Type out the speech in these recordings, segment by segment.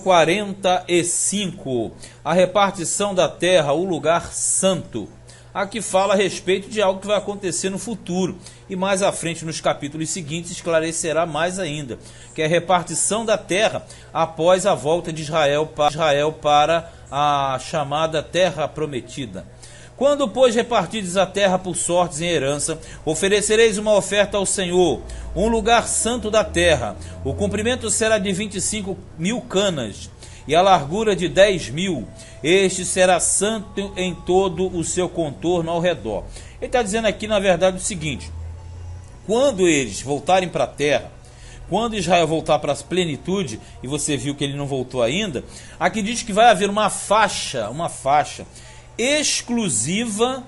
45, a repartição da terra, o lugar santo. Aqui fala a respeito de algo que vai acontecer no futuro, e mais à frente nos capítulos seguintes esclarecerá mais ainda, que é a repartição da terra após a volta de Israel para a chamada terra prometida. Quando, pois, repartides a terra por sortes em herança, oferecereis uma oferta ao Senhor, um lugar santo da terra. O comprimento será de 25.000 canas, e a largura de 10.000. Este será santo em todo o seu contorno ao redor. Ele está dizendo aqui, na verdade, o seguinte: quando eles voltarem para a terra, quando Israel voltar para a plenitude, e você viu que ele não voltou ainda, aqui diz que vai haver uma faixa exclusiva,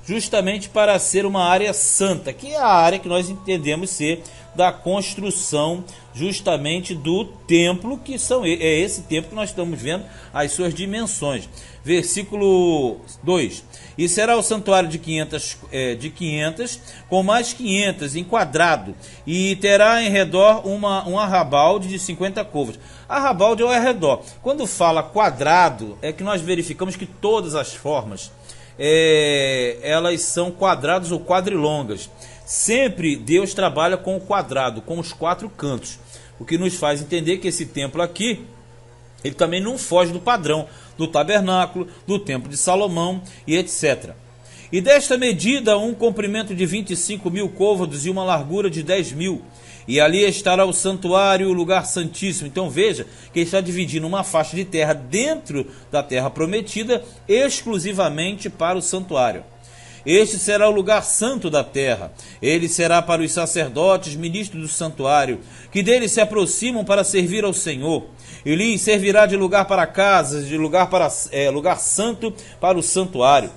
justamente para ser uma área santa, que é a área que nós entendemos ser da construção justamente do templo, que é esse templo que nós estamos vendo as suas dimensões. Versículo 2: e será o santuário de 500 com mais 500 em quadrado, e terá em redor um arrabalde de 50 côvados. Arrabalde é o arredor. Quando fala quadrado, é que nós verificamos que todas as formas elas são quadrados ou quadrilongas. Sempre Deus trabalha com o quadrado, com os 4 cantos, o que nos faz entender que esse templo aqui, ele também não foge do padrão do tabernáculo, do templo de Salomão e etc. E desta medida, um comprimento de 25.000 côvados e uma largura de 10.000. E ali estará o santuário, o lugar santíssimo. Então veja que ele está dividindo uma faixa de terra dentro da terra prometida, exclusivamente para o santuário. Este será o lugar santo da terra. Ele será para os sacerdotes, ministros do santuário, que dele se aproximam para servir ao Senhor. E lhes servirá de lugar para casas, de lugar santo para o santuário.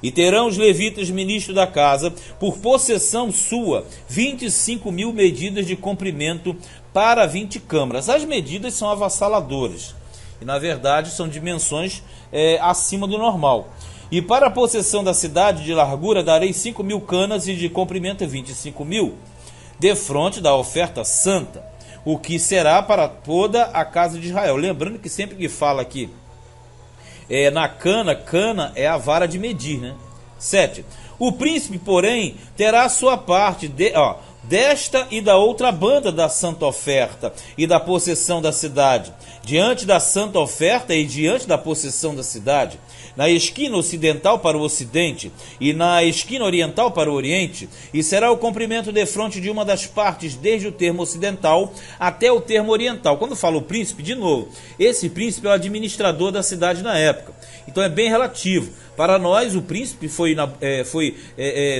E terão os levitas, ministros da casa, por possessão sua, 25.000 medidas de comprimento para 20 câmaras. As medidas são avassaladoras, e na verdade são dimensões acima do normal. E para a possessão da cidade de largura darei 5.000 canas, e de comprimento 25.000, defronte da oferta santa, o que será para toda a casa de Israel. Lembrando que sempre que fala aqui na cana é a vara de medir, né? 7. O príncipe, porém, terá a sua parte desta e da outra banda da santa oferta e da possessão da cidade, diante da santa oferta e diante da possessão da cidade, na esquina ocidental para o ocidente e na esquina oriental para o oriente, e será o comprimento defronte de uma das partes desde o termo ocidental até o termo oriental. Quando fala o príncipe, de novo, esse príncipe é o administrador da cidade na época, então é bem relativo. Para nós, o príncipe foi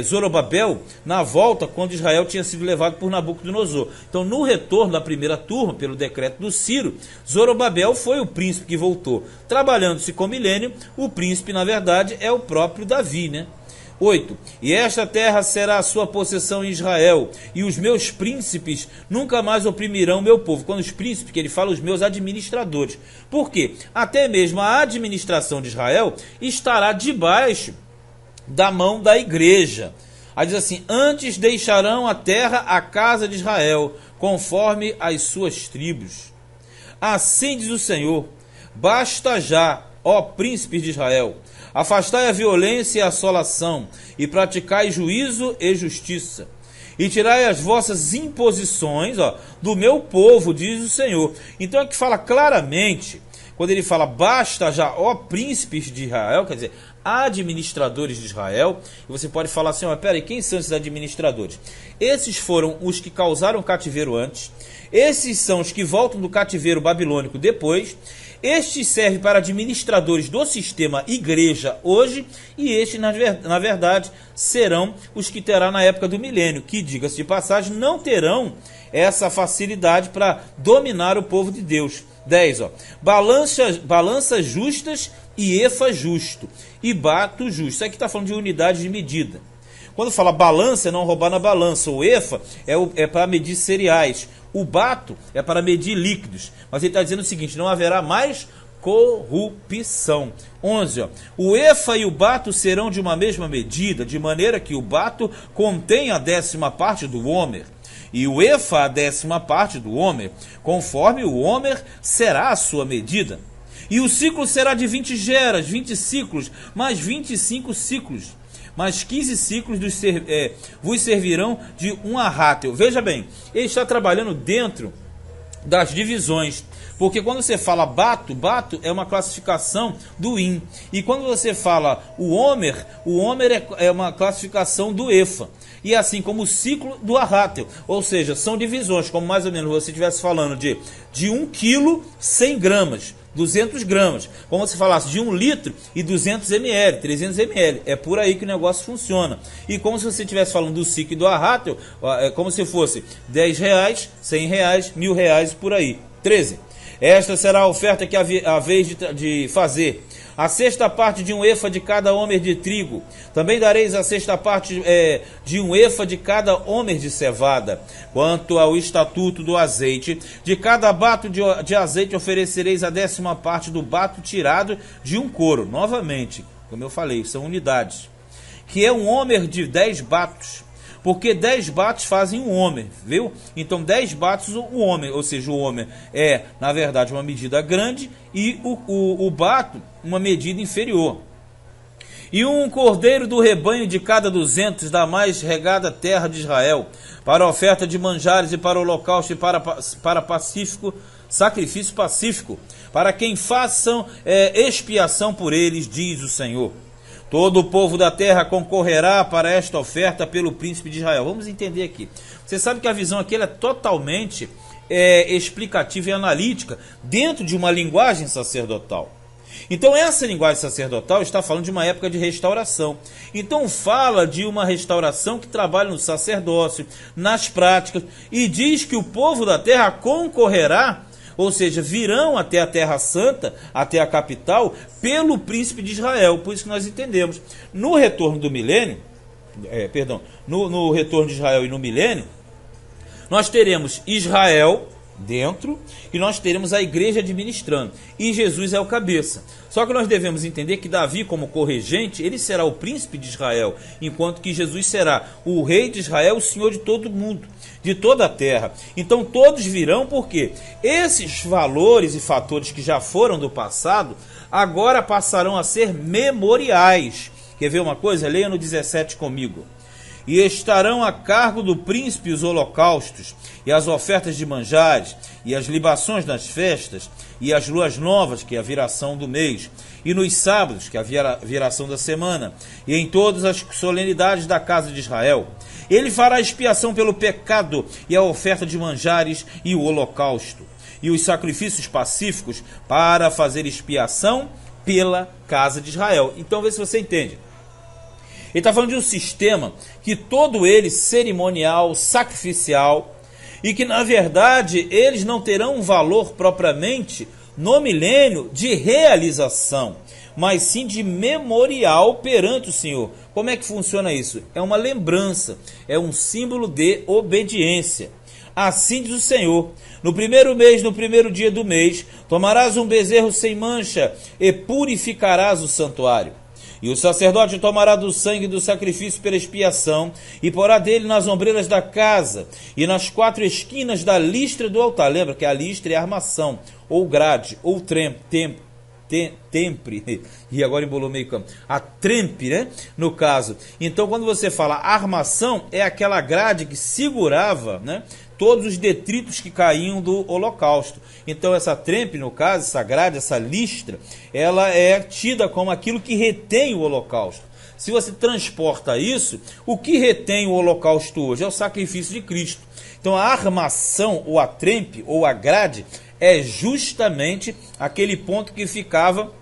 Zorobabel na volta, quando Israel tinha sido levado por Nabucodonosor. Então, no retorno da primeira turma, pelo decreto do Ciro, Zorobabel foi o príncipe que voltou. Trabalhando-se com milênio, o príncipe, na verdade, é o próprio Davi, né? 8. E esta terra será a sua possessão em Israel, e os meus príncipes nunca mais oprimirão meu povo. Quando os príncipes, que ele fala, os meus administradores. Por quê? Até mesmo a administração de Israel estará debaixo da mão da igreja. Aí diz assim: antes deixarão a terra a casa de Israel, conforme as suas tribos. Assim diz o Senhor: basta já, ó príncipes de Israel, afastai a violência e a assolação, e praticai juízo e justiça, e tirai as vossas imposições do meu povo, diz o Senhor. Então aqui fala claramente, quando ele fala basta já, ó príncipes de Israel, quer dizer, administradores de Israel. E você pode falar assim: peraí, quem são esses administradores? Esses foram os que causaram cativeiro antes, esses são os que voltam do cativeiro babilônico depois. Estes servem para administradores do sistema igreja hoje, e estes, na verdade, serão os que terá na época do milênio, que, diga-se de passagem, não terão essa facilidade para dominar o povo de Deus. 10. Balanças justas e efa justo, e bato justo. Isso aqui está falando de unidade de medida. Quando fala balança, é não roubar na balança. O efa é para medir cereais. O bato é para medir líquidos. Mas ele está dizendo o seguinte: não haverá mais corrupção. 11. O efa e o bato serão de uma mesma medida, de maneira que o bato contém a 10ª parte do homer, e o efa a 10ª parte do homer, conforme o homer será a sua medida. E o ciclo será de 20 geras, 20 ciclos, mais 25 ciclos, mais 15 ciclos vos servirão de um arrátel. Veja bem, ele está trabalhando dentro das divisões, porque quando você fala bato é uma classificação do in, e quando você fala o homer é uma classificação do efa, e assim como o ciclo do arrátel, ou seja, são divisões, como mais ou menos você estivesse falando de 1 quilo, 100 gramas, 200 gramas, como se falasse de 1 litro e 200 ml, 300 ml, é por aí que o negócio funciona. E como se você estivesse falando do ciclo e do arrátel, é como se fosse 10 reais, 100 reais, 1000 reais, por aí. 13. Esta será a oferta que a vez de fazer. A 6ª parte de um efa de cada homer de trigo. Também dareis a 6ª parte de um efa de cada homer de cevada. Quanto ao estatuto do azeite, de cada bato de azeite oferecereis a 10ª parte do bato tirado de um coro. Novamente, como eu falei, são unidades. Que é um homer de 10 batos. Porque 10 batos fazem um homer, viu? Então 10 batos o homer, ou seja, o homer é, na verdade, uma medida grande e o bato uma medida inferior. E um cordeiro do rebanho de cada 200 da mais regada terra de Israel, para a oferta de manjares e para o holocausto e para pacífico, sacrifício pacífico, para quem façam expiação por eles, diz o Senhor. Todo o povo da terra concorrerá para esta oferta pelo príncipe de Israel. Vamos entender aqui. Você sabe que a visão aqui ela é totalmente explicativa e analítica dentro de uma linguagem sacerdotal. Então essa linguagem sacerdotal está falando de uma época de restauração. Então fala de uma restauração que trabalha no sacerdócio, nas práticas, e diz que o povo da terra concorrerá, ou seja, virão até a Terra Santa, até a capital, pelo príncipe de Israel. Por isso que nós entendemos. No retorno do milênio, no retorno de Israel e no milênio, nós teremos Israel dentro e nós teremos a igreja administrando. E Jesus é o cabeça. Só que nós devemos entender que Davi, como corregente, ele será o príncipe de Israel, enquanto que Jesus será o rei de Israel, o senhor de todo mundo, de toda a terra. Então todos virão, porque esses valores e fatores que já foram do passado, agora passarão a ser memoriais. Quer ver uma coisa? Leia no 17 comigo. E estarão a cargo do príncipe os holocaustos, e as ofertas de manjares, e as libações nas festas, e as luas novas, que é a viração do mês, e nos sábados, que é a viração da semana, e em todas as solenidades da casa de Israel. Ele fará expiação pelo pecado, e a oferta de manjares, e o holocausto, e os sacrifícios pacíficos, para fazer expiação pela casa de Israel. Então vê se você entende. Ele está falando de um sistema que todo ele cerimonial, sacrificial, e que na verdade eles não terão um valor propriamente no milênio de realização, mas sim de memorial perante o Senhor. Como é que funciona isso? É uma lembrança, é um símbolo de obediência. Assim diz o Senhor: no primeiro mês, no primeiro dia do mês, tomarás um bezerro sem mancha e purificarás o santuário. E o sacerdote tomará do sangue do sacrifício pela expiação e porá dele nas ombreiras da casa e nas 4 esquinas da listra do altar. Lembra que a listra é a armação, ou grade, ou sempre, e agora embolou meio campo, a trempe, né, no caso. Então quando você fala armação, é aquela grade que segurava, né, todos os detritos que caíam do holocausto. Então essa trempe, no caso, essa grade, essa listra, ela é tida como aquilo que retém o holocausto. Se você transporta isso, o que retém o holocausto hoje é o sacrifício de Cristo. Então a armação, ou a trempe, ou a grade, é justamente aquele ponto que ficava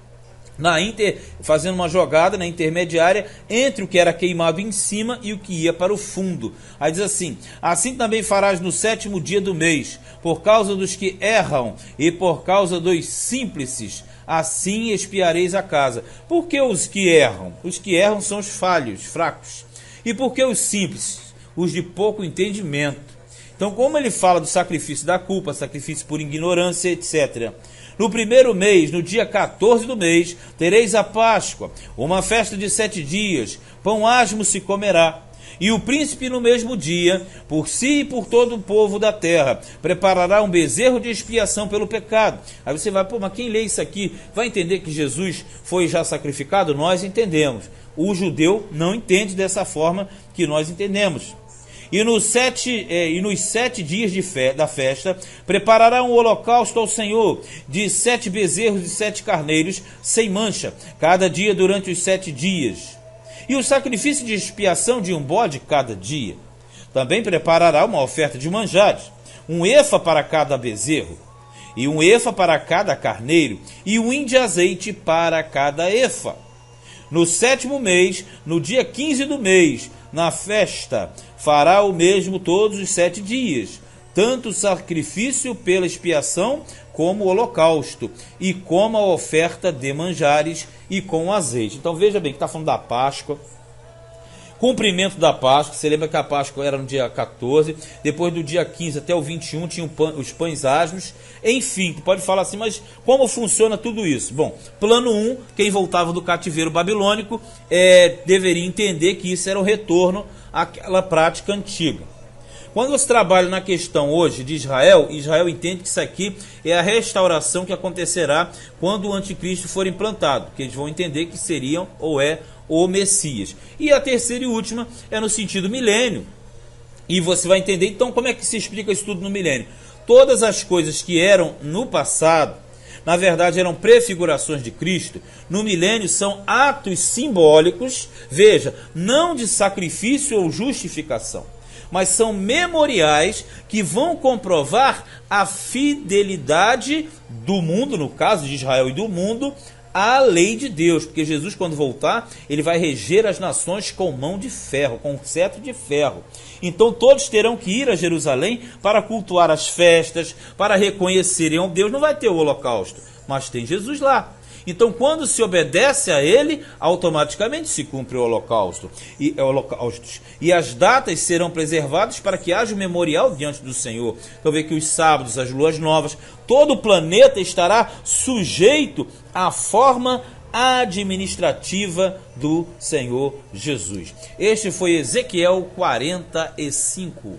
fazendo uma jogada na intermediária entre o que era queimado em cima e o que ia para o fundo. Aí diz assim: assim também farás no 7º dia do mês, por causa dos que erram e por causa dos simples, assim expiareis a casa. Por que os que erram? Os que erram são os falhos, fracos. E por que os simples? Os de pouco entendimento. Então, como ele fala do sacrifício da culpa, sacrifício por ignorância, etc. No primeiro mês, no dia 14 do mês, tereis a Páscoa, uma festa de 7 dias, pão asmo se comerá. E o príncipe no mesmo dia, por si e por todo o povo da terra, preparará um bezerro de expiação pelo pecado. Aí você vai, mas quem lê isso aqui vai entender que Jesus foi já sacrificado? Nós entendemos. O judeu não entende dessa forma que nós entendemos. E nos 7 dias da festa, preparará um holocausto ao Senhor, de 7 bezerros e 7 carneiros, sem mancha, cada dia durante os 7 dias. E o sacrifício de expiação de um bode cada dia. Também preparará uma oferta de manjares, um efa para cada bezerro, e um efa para cada carneiro, e um hin de azeite para cada efa. No 7º mês, no dia 15 do mês, na festa, fará o mesmo todos os 7 dias, tanto o sacrifício pela expiação como o holocausto, e como a oferta de manjares e com azeite. Então veja bem que está falando da Páscoa, cumprimento da Páscoa. Você lembra que a Páscoa era no dia 14, depois do dia 15 até o 21 tinham os pães asmos. Enfim, tu pode falar assim, mas como funciona tudo isso? Bom, plano 1, quem voltava do cativeiro babilônico deveria entender que isso era o retorno àquela prática antiga. Quando você trabalha na questão hoje de Israel, Israel entende que isso aqui é a restauração que acontecerá quando o anticristo for implantado, que eles vão entender que seriam ou é o Messias. E a terceira e última é no sentido milênio. E você vai entender então como é que se explica isso tudo no milênio. Todas as coisas que eram no passado, na verdade eram prefigurações de Cristo, no milênio são atos simbólicos, veja, não de sacrifício ou justificação, mas são memoriais que vão comprovar a fidelidade do mundo, no caso de Israel e do mundo, à lei de Deus, porque Jesus, quando voltar, ele vai reger as nações com mão de ferro, com cetro de ferro. Então todos terão que ir a Jerusalém para cultuar as festas, para reconhecerem a Deus. Não vai ter o holocausto, mas tem Jesus lá. Então, quando se obedece a ele, automaticamente se cumpre o holocausto. E as datas serão preservadas para que haja um memorial diante do Senhor. Então, vê que os sábados, as luas novas, todo o planeta estará sujeito à forma administrativa do Senhor Jesus. Este foi Ezequiel 45.